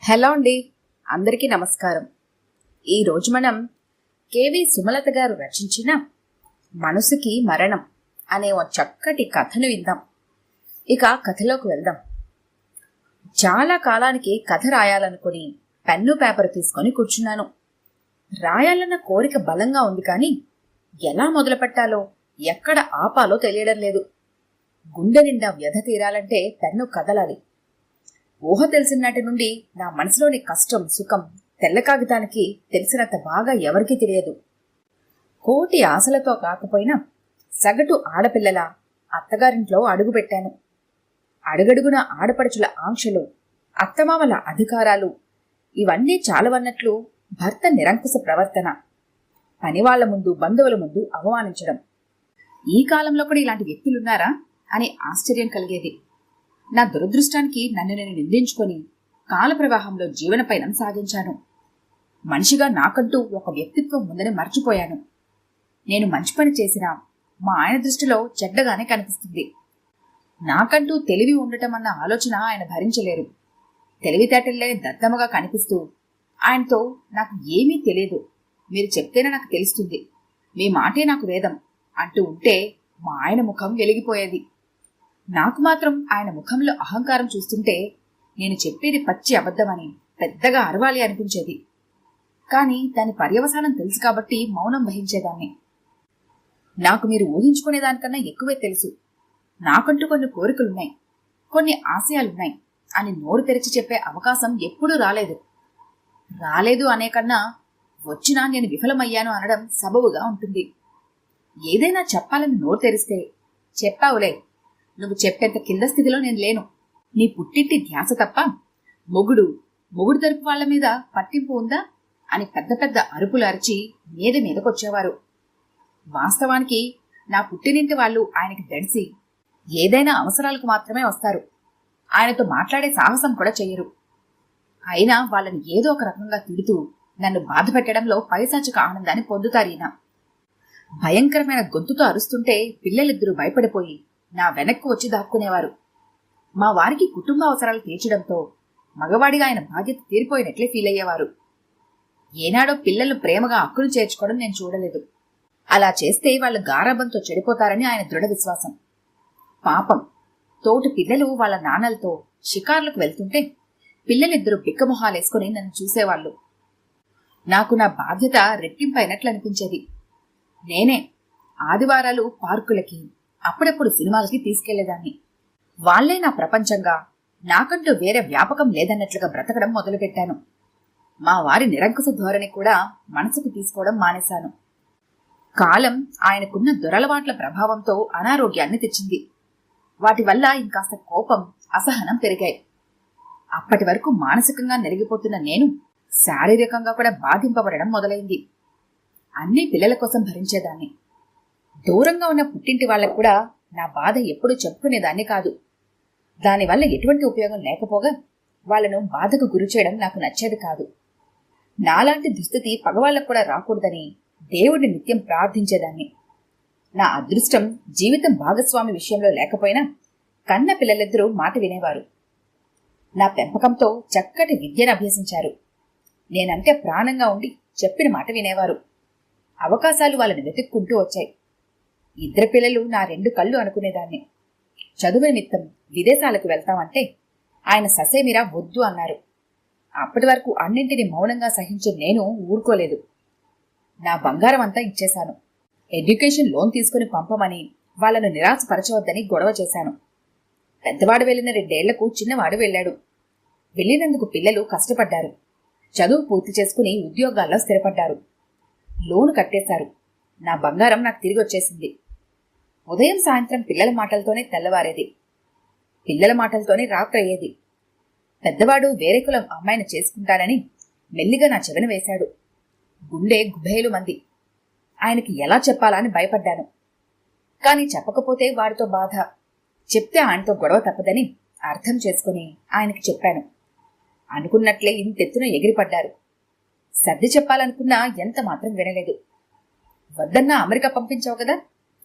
Hello అండి, అందరికీ నమస్కారం. ఈరోజు మనం కేవి సుమలత గారు రచించిన మనసుకి మరణం అనే ఓ చక్కటి కథను విందాం. ఇక కథలోకి వెళ్దాం. చాలా కాలానికి కథ రాయాలనుకుని పెన్ను పేపర్ తీసుకొని కూర్చున్నాను. రాయాలన్న కోరిక బలంగా ఉంది, కానీ ఎలా మొదలు పెట్టాలో ఎక్కడ ఆపాలో తెలియడం లేదు. గుండె నిండా వ్యధ తీరాలంటే పెన్ను కదలాలి. ఊహ తెలిసినటి నుండి నా మనసులోని కష్టం సుఖం తెల్ల కాగితానికి తెలిసినంత బాగా ఎవరికీ తెలియదు. కోటి ఆశలతో కాకపోయినా సగటు ఆడపిల్లల అత్తగారింట్లో అడుగుపెట్టాను. అడుగడుగున ఆడపడుచుల ఆంక్షలు, అత్తమామల అధికారాలు, ఇవన్నీ చాలవన్నట్లు భర్త నిరంకుశ ప్రవర్తన, పనివాళ్ల ముందు బంధువుల ముందు అవమానించడం. ఈ కాలంలో కూడా ఇలాంటి వ్యక్తులున్నారా అని ఆశ్చర్యం కలిగేది. నా దురదృష్టానికి నన్ను నేను నిందించుకొని కాలప్రవాహంలో జీవనపయనం సాగించాను. మనిషిగా నాకంటూ ఒక వ్యక్తిత్వం ఉందని మర్చిపోయాను. నేను మంచి పని చేసినా మా ఆయన దృష్టిలో చెడ్డగానే కనిపిస్తుంది. నాకంటూ తెలివి ఉండటం అన్న ఆలోచన ఆయన భరించలేరు. తెలివితేటల్లేని దద్దమ్మగా కనిపిస్తూ ఆయనతో నాకు ఏమీ తెలియదు, మీరు చెప్తేనే నాకు తెలుస్తుంది, మీ మాటే నాకు వేదం అంటూ ఉంటే మా ఆయన ముఖం వెలిగిపోయేది. నాకు మాత్రం ఆయన ముఖంలో అహంకారం చూస్తుంటే నేను చెప్పేది పచ్చి అబద్ధమని పెద్దగా అరవాలి అనిపించేది. కానీ దాని పర్యవసానం తెలుసు కాబట్టి మౌనం వహించేదాన్ని. నాకు మీరు ఊహించుకునేదానికన్నా ఎక్కువే తెలుసు. నాకంటూ కొన్ని కోరికలున్నాయి, కొన్ని ఆశయాలున్నాయి అని నోరు తెరిచి చెప్పే అవకాశం ఎప్పుడూ రాలేదు అనే కన్నా వచ్చినా నేను విఫలమయ్యాను అనడం సబబుగా ఉంటుంది. ఏదైనా చెప్పాలని నోరు తెరిస్తే, చెప్పావులే, నువ్వు చెప్పేంత కింద స్థితిలో నేను లేను, నీ పుట్టింటి ధ్యాస తప్ప మొగుడు తరపు వాళ్ల మీద పట్టింపు ఉందా అని పెద్ద పెద్ద అరుపులు అరిచి మీదకొచ్చేవారు. వాస్తవానికి నా పుట్టినింటి వాళ్ళు ఆయనకి దడిసి ఏదైనా అవసరాలకు మాత్రమే వస్తారు. ఆయనతో మాట్లాడే సాహసం కూడా చెయ్యరు. అయినా వాళ్ళని ఏదో ఒక రకంగా తిడుతూ నన్ను బాధ పెట్టడంలో పైశాచిక ఆనందాన్ని పొందుతారీనా. భయంకరమైన గొంతుతో అరుస్తుంటే పిల్లలిద్దరూ భయపడిపోయి నా వెనక్కు వచ్చి దాక్కునేవారు. మా వారికి కుటుంబ అవసరాలు తీర్చడంతో మగవాడిగా ఆయన బాధ్యత తీరిపోయినట్లే ఫీల్ అయ్యేవారు. ఏనాడో పిల్లలు ప్రేమగా అక్కును చేర్చుకోవడం నేను చూడలేదు. అలా చేస్తే వాళ్ళు గారాబంతో చెడిపోతారని ఆయన దృఢ విశ్వాసం. పాపం, తోటి పిల్లలు వాళ్ళ నాన్నలతో షికార్లకు వెళ్తుంటే పిల్లలిద్దరూ బిక్కమొహాలేసుకుని నన్ను చూసేవాళ్లు. నాకు నా బాధ్యత రెట్టింపైనట్లు అనిపించేది. నేనే ఆదివారాలు పార్కులకి, అప్పుడప్పుడు సినిమాలకి తీసుకెళ్లేదాన్ని. వాళ్లే నా ప్రపంచంగా, నాకంటూ వేరే వ్యాపకం లేదన్నట్లుగా బ్రతకడం మొదలుపెట్టాను. మా వారి నిరంకుశ ధోరణి కూడా మనసుకు తీసుకోవడం మానేశాను. కాలం ఆయనకున్న దురలవాట్ల ప్రభావంతో అనారోగ్యాన్ని తెచ్చింది. వాటి వల్ల ఇంకాస్త కోపం, అసహనం పెరిగాయి. అప్పటి వరకు మానసికంగా నెరిగిపోతున్న నేను శారీరకంగా కూడా బాధింపబడడం మొదలైంది. అన్నీ పిల్లల కోసం భరించేదాన్ని. దూరంగా ఉన్న పుట్టింటి వాళ్లకు కూడా నా బాధ ఎప్పుడూ చెప్పుకునేదాన్ని కాదు. దానివల్ల ఎటువంటి ఉపయోగం లేకపోగా వాళ్లను బాధకు గురి చేయడం నాకు నచ్చేది కాదు. నాలాంటి దుస్థితి పగవాళ్లకు కూడా రాకూడదని దేవుడిని నిత్యం ప్రార్థించేదాన్ని. నా అదృష్టం జీవితం భాగస్వామి విషయంలో లేకపోయినా కన్న పిల్లలిద్దరూ మాట వినేవారు. నా పెంపకంతో చక్కటి విద్యను అభ్యసించారు. నేనంటే ప్రాణంగా ఉండి చెప్పిన మాట వినేవారు. అవకాశాలు వాళ్ళని వెతుక్కుంటూ వచ్చాయి. ఇద్దరు పిల్లలు నా రెండు కళ్ళు అనుకునేదాన్ని. చదువు నిమిత్తం విదేశాలకు వెళ్తామంటే ఆయన ససేమిరా వద్దు అన్నారు. అప్పటి వరకు అన్నింటినీ మౌనంగా సహించే నేను ఊరుకోలేదు. నా బంగారం అంతా ఇచ్చేశాను. ఎడ్యుకేషన్ లోన్ తీసుకుని పంపమని వాళ్లను నిరాశపరచవద్దని గొడవ చేశాను. పెద్దవాడు వెళ్లిన 2 ఏళ్లకు చిన్నవాడు వెళ్లాడు. వెళ్లినందుకు పిల్లలు కష్టపడ్డారు. చదువు పూర్తి చేసుకుని ఉద్యోగాల్లో స్థిరపడ్డారు. లోను కట్టేశారు. నా బంగారం నాకు తిరిగి వచ్చేసింది. ఉదయం సాయంత్రం పిల్లల మాటలతోనే తెల్లవారేది. పిల్లల మాటలతోనే రాత్రి అయ్యేది. పెద్దవాడు వేరే కులం అమ్మాయిని చేసుకుంటానని మెల్లిగా నా చెవిన వేశాడు. గుండె గుబేలు మంది. ఆయనకి ఎలా చెప్పాలా అని భయపడ్డాను. కాని చెప్పకపోతే వాడితో బాధ, చెప్తే ఆయనతో గొడవ తప్పదని అర్థం చేసుకుని ఆయనకి చెప్పాను. అనుకున్నట్లే ఇంతెత్తున ఎగిరిపడ్డారు. సర్ది చెప్పాలనుకున్నా ఎంత మాత్రం వినలేదు. వద్దన్నా అమెరికా పంపించావు కదా,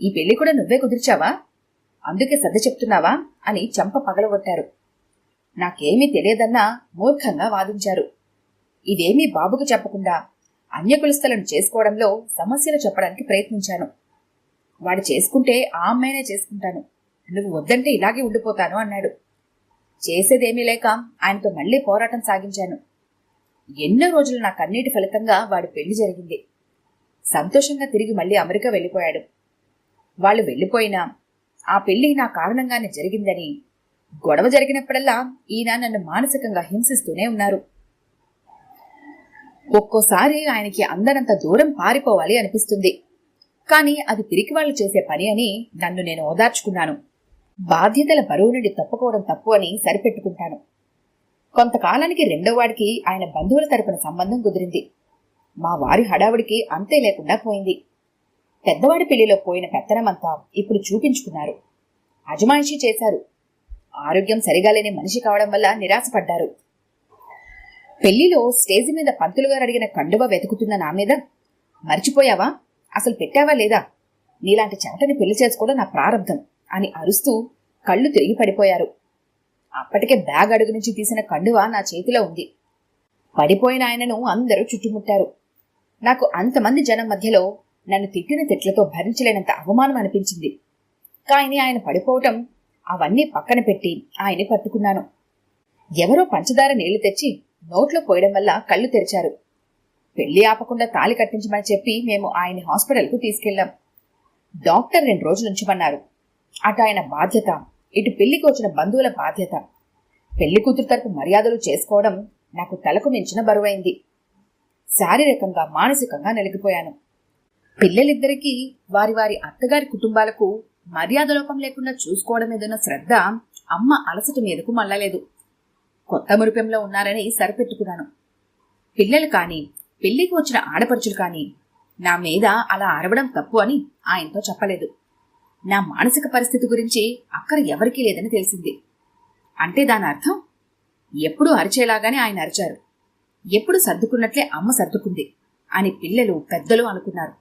ఈ పెళ్లి కూడా నువ్వే కుదిర్చావా, అందుకే సర్ది చెప్తున్నావా అని చెంప పగలగొట్టారు. నాకేమీ తెలియదన్నా మూర్ఖంగా వాదించారు. ఇవేమీ బాబుకు చెప్పకుండా అన్యకులస్థలను చేసుకోవడంలో సమస్యలు చెప్పడానికి ప్రయత్నించాను. వాడు చేసుకుంటే ఆ అమ్మాయినే చేసుకుంటాను, నువ్వు వద్దంటే ఇలాగే ఉండిపోతాను అన్నాడు. చేసేదేమీ లేక ఆయనతో మళ్లీ పోరాటం సాగించాను. ఎన్నో రోజులు నా కన్నీటి ఫలితంగా వాడి పెళ్లి జరిగింది. సంతోషంగా తిరిగి మళ్లీ అమెరికా వెళ్ళిపోయాడు. వాళ్ళు వెళ్ళిపోయినా ఆ పెళ్లి నా కారణంగానే జరిగిందని, గొడవ జరిగినప్పుడల్లా ఈయన నన్ను మానసికంగా హింసిస్తూనే ఉన్నారు. ఒక్కోసారి ఆయనకి అందరంత దూరం పారిపోవాలి అనిపిస్తుంది. కాని అది పిరికివాళ్లు చేసే పని అని నన్ను నేను ఓదార్చుకున్నాను. బాధ్యతల బరువు నుండి తప్పుకోవడం తప్పు అని సరిపెట్టుకుంటాను. కొంతకాలానికి రెండోవాడికి ఆయన బంధువుల తరపున సంబంధం కుదిరింది. మా వారి హడావుడికి అంతే లేకుండా పోయింది. పెద్దవాడి పెళ్లిలో పోయిన పెత్తనమంతా ఇప్పుడు చూపించుకున్నారు. అజమాయిషీ చేశారు. ఆరోగ్యం సరిగా లేని మనిషి కావడం వల్ల నిరాశపడ్డారు. పెళ్లిలో స్టేజి మీద పంతులుగారు అడిగిన కండువ వెతుకుతున్న నా మీద, మర్చిపోయావా, అసలు పెట్టావా లేదా, నీలాంటి చెమటని పెళ్లి చేసుకోవడం నా ప్రారంధం అని అరుస్తూ కళ్ళు తిరిగి పడిపోయారు. అప్పటికే బ్యాగ్ అడుగు నుంచి తీసిన కండువ నా చేతిలో ఉంది. పడిపోయిన ఆయనను అందరూ చుట్టుముట్టారు. నాకు అంతమంది జనం మధ్యలో నన్ను తిట్టిన తిట్లతో భరించలేనంత అవమానం అనిపించింది. కానీ ఆయన పడిపోవటం అవన్నీ పక్కన పెట్టి ఆయన్ని పట్టుకున్నాను. ఎవరో పంచదార నీళ్లు తెచ్చి నోట్లో పోయడం వల్ల కళ్ళు తెరిచారు. పెళ్లి ఆపకుండా తాళి కట్టించమని చెప్పి మేము ఆయన్ని హాస్పిటల్కు తీసుకెళ్లాం. డాక్టర్ 2 రోజులు ఉంచమన్నారు. అటు ఆయన బాధ్యత, ఇటు పెళ్లికి వచ్చిన బంధువుల బాధ్యత. పెళ్లి కూతురు తరపు మర్యాదలు చేసుకోవడం నాకు తలకు మించిన బరువైంది. శారీరకంగా మానసికంగా నలిగిపోయాను. పిల్లలిద్దరికీ వారి వారి అత్తగారి కుటుంబాలకు మర్యాదలోపం లేకుండా చూసుకోవడం మీదున్న శ్రద్ధ అమ్మ అలసట మీదకు మళ్ళలేదు. కొత్త మురిపెంలో ఉన్నారని సరిపెట్టుకున్నాను. పిల్లలు కాని, పెళ్లికి వచ్చిన ఆడపడుచులు కాని నా మీద అలా అరవడం తప్పు అని ఆయనతో చెప్పలేదు. నా మానసిక పరిస్థితి గురించి అక్కర ఎవరికీ లేదని తెలిసింది. అంటే దాని అర్థం ఎప్పుడూ అరిచేలాగానే ఆయన అరిచారు, ఎప్పుడు సర్దుకున్నట్లే అమ్మ సర్దుకుంది అని పిల్లలు పెద్దలు అనుకున్నారు.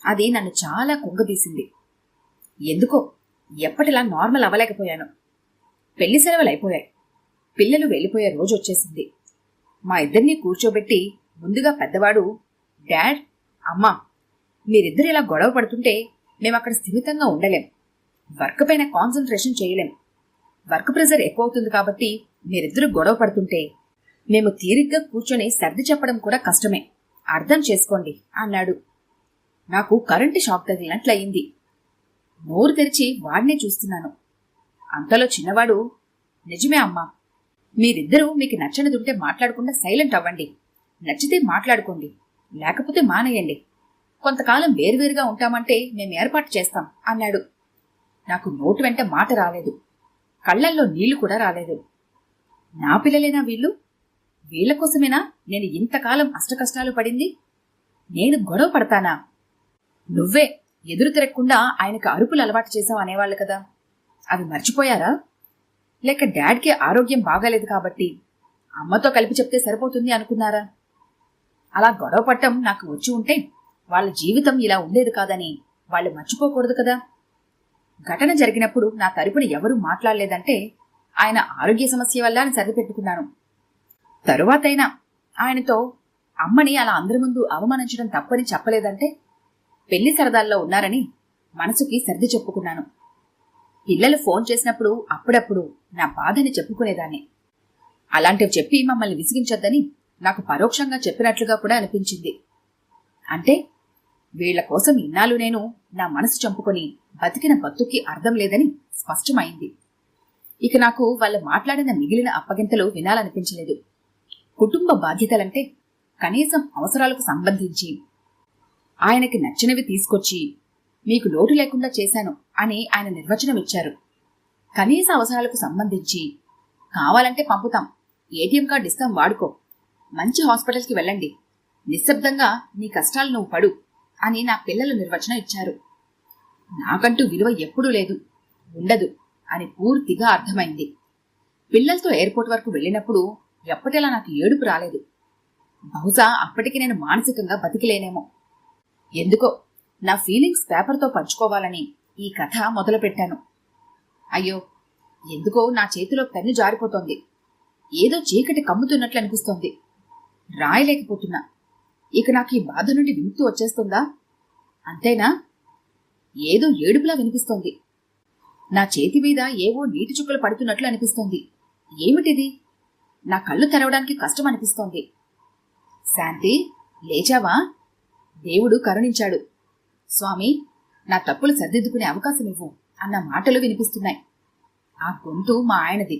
అది నన్ను చాలా కుంగదీసింది. ఎందుకో ఎప్పటిలా నార్మల్ అవ్వలేకపోయాను. పెళ్లి సెలవులు అయిపోయాయి. పిల్లలు వెళ్ళిపోయే రోజు వచ్చేసింది. మా ఇద్దరినీ కూర్చోబెట్టి ముందుగా పెద్దవాడు, డాడ్, అమ్మా, మీరిద్దరు ఇలా గొడవ పడుతుంటే మేమక్కడ స్థిమితంగా ఉండలేం, వర్క్ పైన కాన్సన్ట్రేషన్ చేయలేం, వర్క్ ప్రెజర్ ఎక్కువ అవుతుంది కాబట్టి మీరిద్దరూ గొడవ పడుతుంటే మేము తీరిగ్గా కూర్చొని సర్ది చెప్పడం కూడా కష్టమే, అర్థం చేసుకోండి అన్నాడు. నాకు కరెంటు షాక్ తగిలినట్లయింది. నోరు తెరిచి వాడినే చూస్తున్నాను. అంతలో చిన్నవాడు, నిజమే అమ్మా, మీరిద్దరూ మీకు నచ్చనిదుంటే మాట్లాడకుండా సైలెంట్ అవ్వండి, నచ్చితే మాట్లాడుకోండి, లేకపోతే మానేయండి, కొంతకాలం వేరువేరుగా ఉంటామంటే మేము ఏర్పాటు చేస్తాం అన్నాడు. నాకు నోటు వెంట మాట రాలేదు, కళ్లల్లో నీళ్లు కూడా రాలేదు. నా పిల్లలేనా వీళ్ళు? వీళ్ల కోసమేనా నేను ఇంతకాలం అష్టకష్టాలు పడింది? నేను గొడవ పడతానా? నువ్వే ఎదురు తిరగకుండా ఆయనకు అరుపులు అలవాటు చేశావు అనేవాళ్లు కదా, అవి మర్చిపోయారా? లేక డాడ్కి ఆరోగ్యం బాగాలేదు కాబట్టి అమ్మతో కలిపి చెప్తే సరిపోతుంది అనుకున్నారా? అలా గొడవ పట్టం నాకు వచ్చి ఉంటే వాళ్ళ జీవితం ఇలా ఉండేది కాదని వాళ్ళు మర్చిపోకూడదు కదా. ఘటన జరిగినప్పుడు నా తరపున ఎవరూ మాట్లాడలేదంటే ఆయన ఆరోగ్య సమస్య వల్ల అని సరిపెట్టుకున్నాను. తరువాతైనా ఆయనతో అమ్మని అలా అందరి ముందు అవమానించడం తప్పని చెప్పలేదంటే పెళ్లి సరదాల్లో ఉన్నారని మనసుకి సర్ది చెప్పుకున్నాను. పిల్లలు ఫోన్ చేసినప్పుడు అప్పుడప్పుడు నా బాధని చెప్పుకునేదాన్ని. అలాంటివి చెప్పి మమ్మల్ని విసిగించొద్దని నాకు పరోక్షంగా చెప్పినట్లుగా కూడా అనిపించింది. అంటే వీళ్ల కోసం ఇన్నాళ్ళు నేను నా మనసు చంపుకొని బతికిన బతుక్కి అర్థం లేదని స్పష్టమైంది. ఇక నాకు వాళ్ళు మాట్లాడిన మిగిలిన అప్పగింతలు వినాలనిపించలేదు. కుటుంబ బాధ్యతలంటే కనీసం అవసరాలకు సంబంధించి ఆయనకి నచ్చినవి తీసుకొచ్చి మీకు లోటు లేకుండా చేశాను అని ఆయన నిర్వచనం ఇచ్చారు. కనీస అవసరాలకు సంబంధించి కావాలంటే పంపుతాం, ఏటీఎం కార్డు ఇస్తాం వాడుకో, మంచి హాస్పిటల్కి వెళ్ళండి, నిశ్శబ్దంగా నీ కష్టాలు నువ్వు పడు అని నా పిల్లలు నిర్వచనం ఇచ్చారు. నాకంటూ విలువ ఎప్పుడూ లేదు, ఉండదు అని పూర్తిగా అర్థమైంది. పిల్లలతో ఎయిర్పోర్ట్ వరకు వెళ్ళినప్పుడు ఎప్పటిలా నాకు ఏడుపు రాలేదు. బహుశా అప్పటికి నేను మానసికంగా బతికిలేనేమో. ఎందుకో నా ఫీలింగ్స్ పేపర్తో పంచుకోవాలని ఈ కథ మొదలుపెట్టాను. అయ్యో, ఎందుకో నా చేతిలో పెన్ను జారిపోతోంది. ఏదో చీకటి కమ్ముతున్నట్లు అనిపిస్తోంది. రాయలేకపోతున్నా. ఇక నాకు ఈ బాధ నుండి విముక్తి వచ్చేస్తుందా? అంతేనా? ఏదో ఏడుపులా వినిపిస్తోంది. నా చేతి మీద ఏవో నీటి చుక్కలు పడుతున్నట్లు అనిపిస్తోంది. ఏమిటిది? నా కళ్ళు తెరవడానికి కష్టం అనిపిస్తోంది. శాంతి, లేచావా? దేవుడు కరుణించాడు. స్వామి, నా తప్పులు సర్దిద్దుకునే అవకాశం ఇవ్వు అన్న మాటలు వినిపిస్తున్నాయి. ఆ గొంతు మా ఆయనది.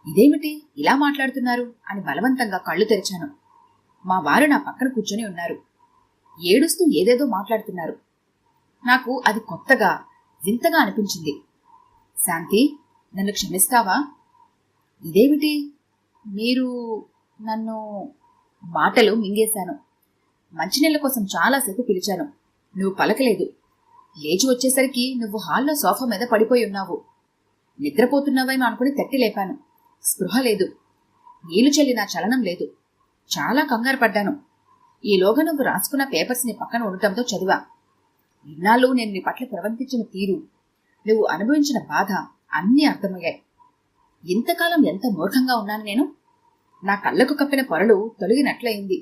ఇదేమిటి ఇలా మాట్లాడుతున్నారు అని బలవంతంగా కళ్ళు తెరిచాను. మా వారు నా పక్కన కూర్చొని ఉన్నారు. ఏడుస్తూ ఏదేదో మాట్లాడుతున్నారు. నాకు అది కొత్తగా, వింతగా అనిపించింది. శాంతి, నన్ను క్షమిస్తావా? ఇదేమిటి? మీరు నన్ను... మాటలు మింగేశాను. మంచినీళ్ల కోసం చాలాసేపు పిలిచాను. నువ్వు పలకలేదు. లేచి వచ్చేసరికి నువ్వు హాల్లో సోఫా మీద పడిపోయి ఉన్నావు. నిద్రపోతున్నావేమో అనుకుని తట్టి లేపాను. స్పృహ లేదు. నీళ్లు చల్లినా చలనం లేదు. చాలా కంగారు పడ్డాను. ఈలోగా నువ్వు రాసుకున్న పేపర్స్ ని పక్కన ఉండటంతో చదివా. ఇన్నాళ్ళు నేను నీ పట్ల ప్రవర్తించిన తీరు, నువ్వు అనుభవించిన బాధ అన్నీ అర్థమయ్యాయి. ఇంతకాలం ఎంత మూర్ఖంగా ఉన్నాను నేను. నా కళ్ళకు కప్పిన పొరలు తొలగినట్లయింది.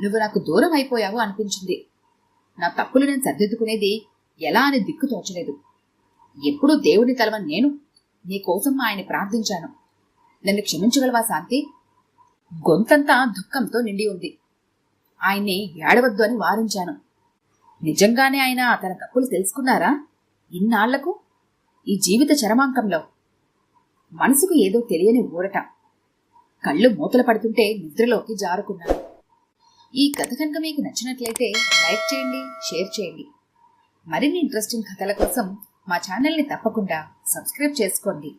నువ్వు నాకు దూరం అయిపోయావు అనిపించింది. నా తప్పులు నేను సర్దిద్దుకునేది ఎలా అని దిక్కు తోచలేదు. ఎప్పుడూ దేవుడిని తలవని నేను నీకోసం ఆయన ప్రార్థించాను. నన్ను క్షమించగలవా శాంతి? గొంతంతా దుఃఖంతో నిండి ఉంది. ఆయన్ని ఏడవద్దు అని వారించాను. నిజంగానే ఆయన తన తప్పులు తెలుసుకున్నారా ఇన్నాళ్లకు? ఈ జీవిత చరమాంకంలో మనసుకు ఏదో తెలియని ఊరట. కళ్ళు మూతలు పడుతుంటే నిద్రలోకి జారుకున్నాను. ఈ కథ కనుక మీకు నచ్చినట్లయితే లైక్ చేయండి, షేర్ చేయండి. మరిన్ని ఇంట్రెస్టింగ్ కథల కోసం మా ఛానల్ని తప్పకుండా సబ్స్క్రైబ్ చేసుకోండి.